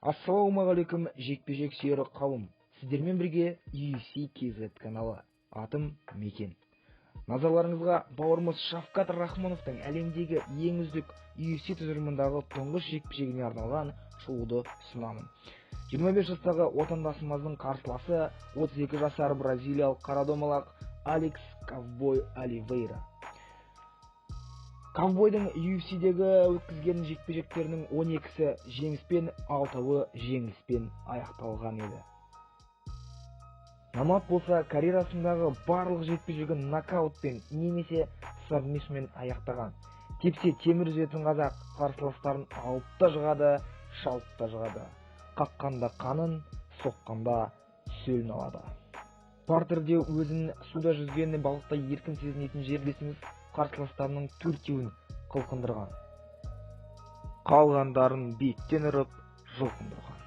Ассалаумағалейкум жекпе-жек сүйер қауым. Сіздермен бірге UFC KZ каналы. Атым Мекен. Назарларыңызға бауырымыз Шавкат Рахмоновтың әлемдегі ең үздік UFC тұжырымындағы тұңғыш жекпе-жегіне арналған шоуды ұсынамын. 25 жастағы отандасымыздың қарсыласы 32 жасар бразилиялық қарадомалақ Алекс Ковбой Оливейра. Ковбойдың UFC-дегі өткізген жекпе-жектерінің 12-сі жеңіспен, 6-ы жеңіліспен аяқталған еді. Намат болса карьерасындағы барлық жекпе-жегін нокаутпен немесе сабмишмен аяқтаған. Тепсе темір үзетін қазақ қарсыластарын алып та жығады, шалып та жығады. Қаққанда қанын, соққанда сөлін алады. Партерде өзін суда жүзген балықтай еркін сезінетін жерлесіміз қарсыластарының 4-еуін қылқындырған. Қалғандарын беттен ұрып жұлқындырған.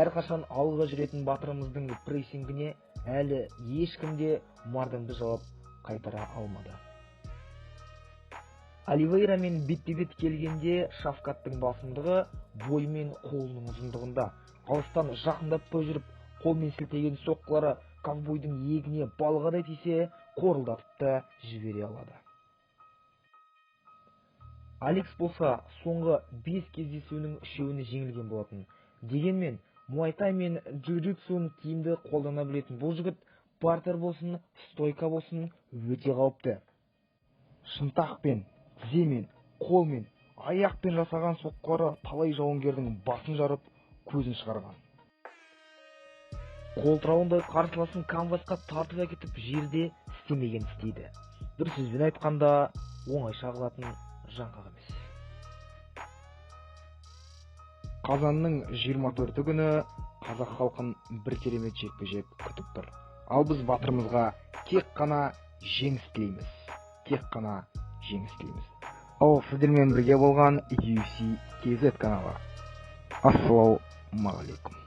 Әрқашан алға жүретін батырымыздың прессингіне әлі ешкімде мардымды жауап қайтара алмады. Оливейрамен бетпе-бет келгенде Шавкаттың басымдығы бойы мен қолының ұзындығында. Алыстан жақындатпай жүріп, қолмен сілтеген соққылары ковбойдың иегіне балғадай тисе, қорылдатып та жібере алады. Алекс болса соңғы 5 кездесуінің 3-еуіне жеңілген болатын. Дегенмен, муайтай мен джиу-джитсуын тиімді қолдана білетін бұл жігіт партер болсын, стойка болсын өте қауіпті. Шынтақпен, тіземен, қолмен, аяқпен жасаған соққылары талай жауынгердің басын жарып, көзін шығарған. Қолтырауындай қарсыласын канвасқа тартып әкетіп жерде істемеген істейді. Бір сөзбен айтқанда, оңай шағылатын жаңғақ емес. Қазанның 24 күні қазақ халқын бір керемет жекпе-жек күтіп тұр. Ал біз батырымызға тек қана жеңіс тілейміз. Тек қана жеңіс тілейміз. Ал сіздермен бірге болған UFC KZ каналы. Ассалаумағалейкум.